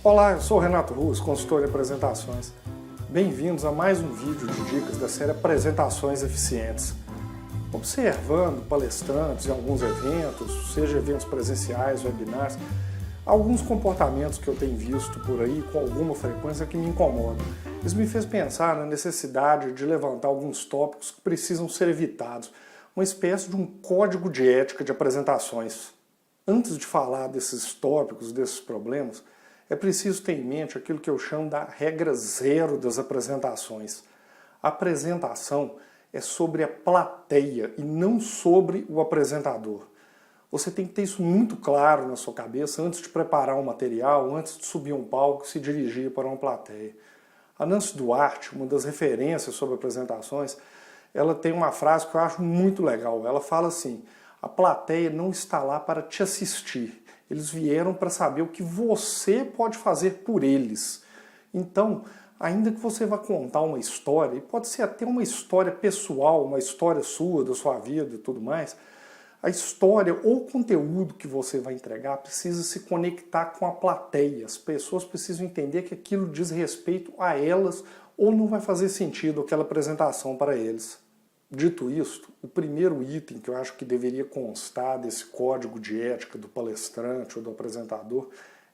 Olá, eu sou o Renato Russo, consultor de apresentações. Bem-vindos a mais um vídeo de dicas da série Apresentações Eficientes. Observando palestrantes em alguns eventos, seja eventos presenciais, webinars, alguns comportamentos que eu tenho visto por aí com alguma frequência que me incomodam. Isso me fez pensar na necessidade de levantar alguns tópicos que precisam ser evitados, uma espécie de um código de ética de apresentações. Antes de falar desses tópicos, desses problemas, é preciso ter em mente aquilo que eu chamo da regra zero das apresentações. A apresentação é sobre a plateia e não sobre o apresentador. Você tem que ter isso muito claro na sua cabeça antes de preparar um material, antes de subir um palco e se dirigir para uma plateia. A Nancy Duarte, uma das referências sobre apresentações, ela tem uma frase que eu acho muito legal. Ela fala assim: a plateia não está lá para te assistir. Eles vieram para saber o que você pode fazer por eles. Então, ainda que você vá contar uma história, e pode ser até uma história pessoal, uma história sua, da sua vida e tudo mais, a história ou o conteúdo que você vai entregar precisa se conectar com a plateia. As pessoas precisam entender que aquilo diz respeito a elas ou não vai fazer sentido aquela apresentação para eles. Dito isto, o primeiro item que eu acho que deveria constar desse código de ética do palestrante ou do apresentador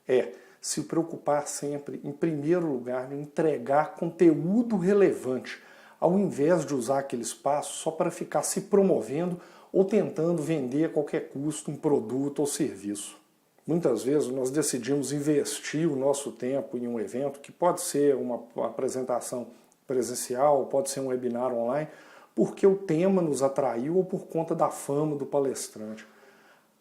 é se preocupar sempre, em primeiro lugar, em entregar conteúdo relevante, ao invés de usar aquele espaço só para ficar se promovendo ou tentando vender a qualquer custo um produto ou serviço. Muitas vezes nós decidimos investir o nosso tempo em um evento, que pode ser uma apresentação presencial, pode ser um webinar online, porque o tema nos atraiu ou por conta da fama do palestrante.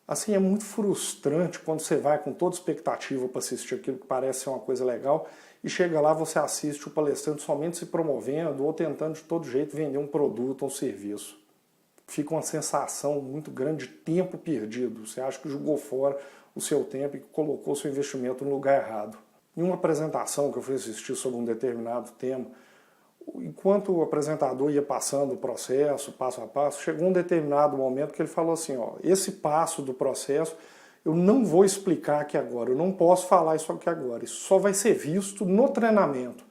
Assim, é muito frustrante quando você vai com toda expectativa para assistir aquilo que parece ser uma coisa legal e chega lá, você assiste o palestrante somente se promovendo ou tentando de todo jeito vender um produto ou um serviço. Fica uma sensação muito grande de tempo perdido. Você acha que jogou fora o seu tempo e colocou o seu investimento no lugar errado. Em uma apresentação que eu fui assistir sobre um determinado tema, enquanto o apresentador ia passando o processo, passo a passo, chegou um determinado momento que ele falou assim: ó, esse passo do processo eu não vou explicar aqui agora, eu não posso falar isso aqui agora, isso só vai ser visto no treinamento.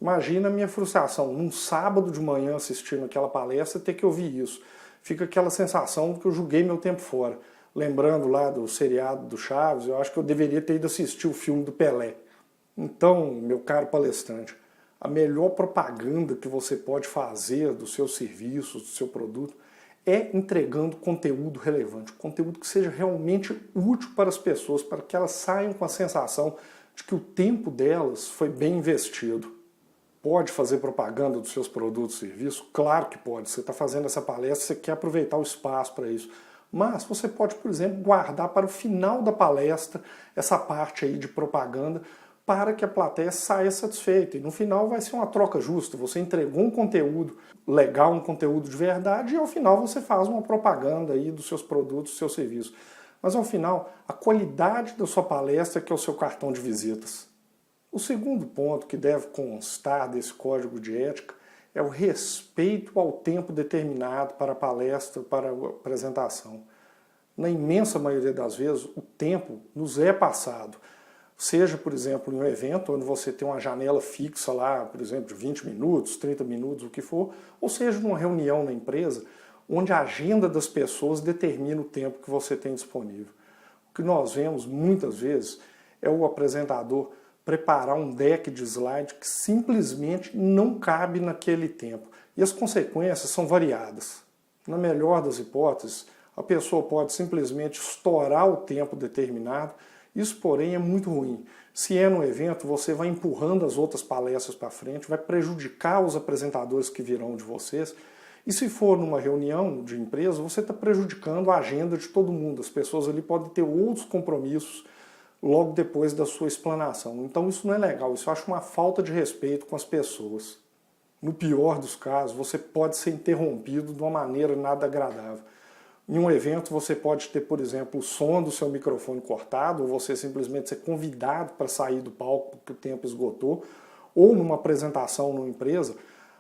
Imagina a minha frustração, num sábado de manhã assistindo aquela palestra, ter que ouvir isso. Fica aquela sensação de que eu joguei meu tempo fora. Lembrando lá do seriado do Chaves, eu acho que eu deveria ter ido assistir o filme do Pelé. Então, meu caro palestrante, a melhor propaganda que você pode fazer dos seus serviços, do seu produto, é entregando conteúdo relevante, conteúdo que seja realmente útil para as pessoas, para que elas saiam com a sensação de que o tempo delas foi bem investido. Pode fazer propaganda dos seus produtos e serviços? Claro que pode. Você está fazendo essa palestra, você quer aproveitar o espaço para isso. Mas você pode, por exemplo, guardar para o final da palestra essa parte aí de propaganda, para que a plateia saia satisfeita. E no final vai ser uma troca justa. Você entregou um conteúdo legal, um conteúdo de verdade, e ao final você faz uma propaganda aí dos seus produtos, dos seus serviços. Mas ao final, a qualidade da sua palestra é que é o seu cartão de visitas. O segundo ponto que deve constar desse código de ética é o respeito ao tempo determinado para a palestra, para a apresentação. Na imensa maioria das vezes, o tempo nos é passado. Seja, por exemplo, em um evento onde você tem uma janela fixa lá, por exemplo, de 20 minutos, 30 minutos, o que for, ou seja, numa reunião na empresa, onde a agenda das pessoas determina o tempo que você tem disponível. O que nós vemos muitas vezes é o apresentador preparar um deck de slide que simplesmente não cabe naquele tempo. E as consequências são variadas. Na melhor das hipóteses, a pessoa pode simplesmente estourar o tempo determinado. Isso, porém, é muito ruim. Se é no evento, você vai empurrando as outras palestras para frente, vai prejudicar os apresentadores que virão de vocês. E se for numa reunião de empresa, você está prejudicando a agenda de todo mundo. As pessoas ali podem ter outros compromissos logo depois da sua explanação. Então isso não é legal, isso eu acho uma falta de respeito com as pessoas. No pior dos casos, você pode ser interrompido de uma maneira nada agradável. Em um evento você pode ter, por exemplo, o som do seu microfone cortado, ou você simplesmente ser convidado para sair do palco porque o tempo esgotou, ou numa apresentação numa empresa,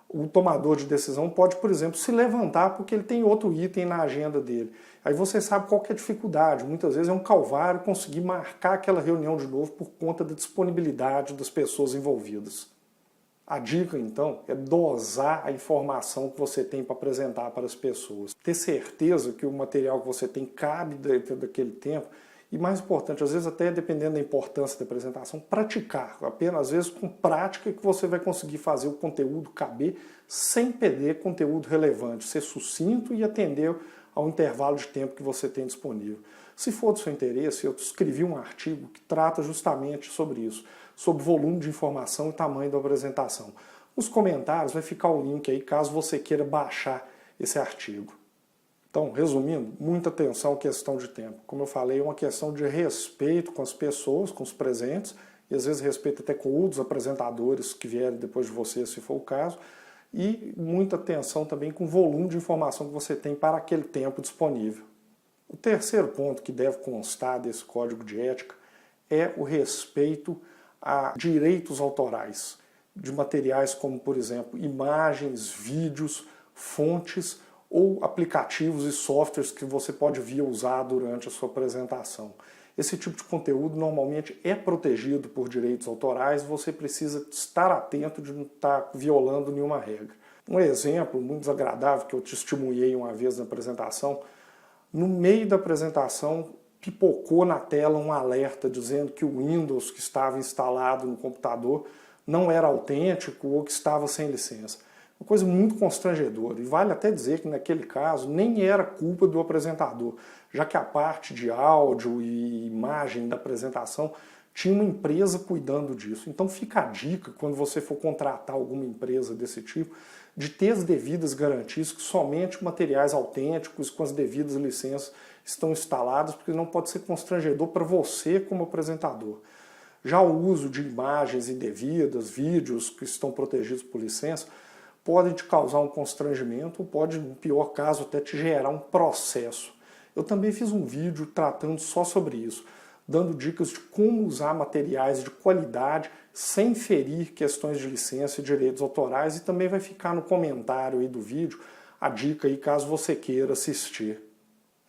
o tomador de decisão pode, por exemplo, se levantar porque ele tem outro item na agenda dele. Aí você sabe qual que é a dificuldade. Muitas vezes é um calvário conseguir marcar aquela reunião de novo por conta da disponibilidade das pessoas envolvidas. A dica, então, é dosar a informação que você tem para apresentar para as pessoas. Ter certeza que o material que você tem cabe dentro daquele tempo e, mais importante, às vezes até dependendo da importância da apresentação, praticar. Apenas, às vezes, com prática que você vai conseguir fazer o conteúdo caber sem perder conteúdo relevante, ser sucinto e atender ao intervalo de tempo que você tem disponível. Se for do seu interesse, eu escrevi um artigo que trata justamente sobre isso, sobre volume de informação e tamanho da apresentação. Nos comentários vai ficar o link aí, caso você queira baixar esse artigo. Então, resumindo, muita atenção à questão de tempo. Como eu falei, é uma questão de respeito com as pessoas, com os presentes, e às vezes respeito até com outros apresentadores que vierem depois de você, se for o caso, e muita atenção também com o volume de informação que você tem para aquele tempo disponível. O terceiro ponto que deve constar desse código de ética é o respeito a direitos autorais, de materiais como, por exemplo, imagens, vídeos, fontes ou aplicativos e softwares que você pode vir usar durante a sua apresentação. Esse tipo de conteúdo normalmente é protegido por direitos autorais, você precisa estar atento de não estar violando nenhuma regra. Um exemplo muito desagradável que eu testemunhei uma vez na apresentação, no meio da apresentação pipocou na tela um alerta dizendo que o Windows que estava instalado no computador não era autêntico ou que estava sem licença. Uma coisa muito constrangedora, e vale até dizer que naquele caso nem era culpa do apresentador, já que a parte de áudio e imagem da apresentação tinha uma empresa cuidando disso. Então fica a dica, quando você for contratar alguma empresa desse tipo, de ter as devidas garantias que somente materiais autênticos com as devidas licenças estão instalados, porque não pode ser constrangedor para você como apresentador. Já o uso de imagens indevidas, vídeos que estão protegidos por licença, podem te causar um constrangimento, ou pode, no pior caso, até te gerar um processo. Eu também fiz um vídeo tratando só sobre isso, dando dicas de como usar materiais de qualidade sem ferir questões de licença e direitos autorais, e também vai ficar no comentário aí do vídeo a dica aí caso você queira assistir.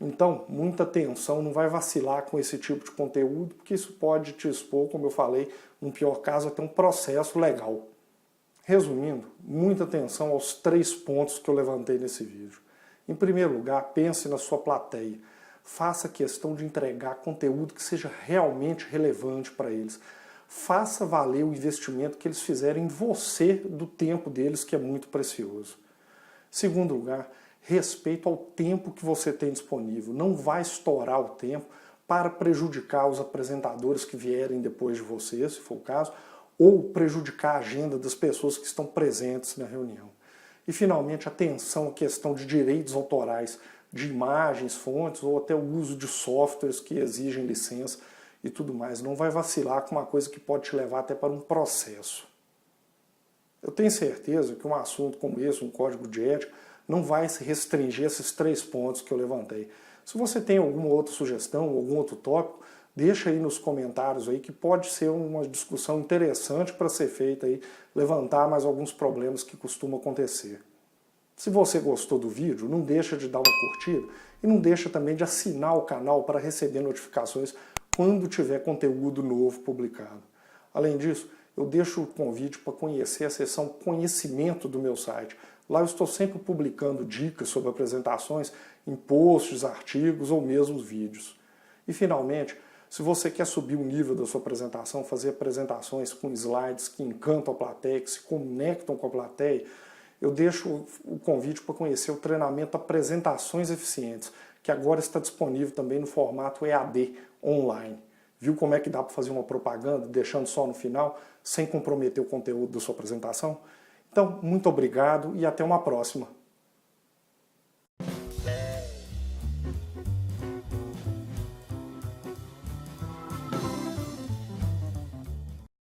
Então, muita atenção, não vai vacilar com esse tipo de conteúdo, porque isso pode te expor, como eu falei, no pior caso, até um processo legal. Resumindo, muita atenção aos 3 pontos que eu levantei nesse vídeo. Em primeiro lugar, pense na sua plateia. Faça questão de entregar conteúdo que seja realmente relevante para eles. Faça valer o investimento que eles fizeram em você, do tempo deles, que é muito precioso. Segundo lugar, respeito ao tempo que você tem disponível. Não vai estourar o tempo para prejudicar os apresentadores que vierem depois de você, se for o caso, ou prejudicar a agenda das pessoas que estão presentes na reunião. E, finalmente, atenção à questão de direitos autorais, de imagens, fontes, ou até o uso de softwares que exigem licença e tudo mais. Não vai vacilar com uma coisa que pode te levar até para um processo. Eu tenho certeza que um assunto como esse, um código de ética, não vai se restringir a esses 3 pontos que eu levantei. Se você tem alguma outra sugestão, algum outro tópico, deixa aí nos comentários aí, que pode ser uma discussão interessante para ser feita aí, levantar mais alguns problemas que costumam acontecer. Se você gostou do vídeo, não deixa de dar uma curtida e não deixa também de assinar o canal para receber notificações quando tiver conteúdo novo publicado. Além disso, eu deixo o convite para conhecer a seção Conhecimento do meu site. Lá eu estou sempre publicando dicas sobre apresentações em posts, artigos ou mesmo vídeos. E finalmente, se você quer subir o nível da sua apresentação, fazer apresentações com slides que encantam a plateia, que se conectam com a plateia, eu deixo o convite para conhecer o treinamento Apresentações Eficientes, que agora está disponível também no formato EAD online. Viu como é que dá para fazer uma propaganda, deixando só no final, sem comprometer o conteúdo da sua apresentação? Então, muito obrigado e até uma próxima.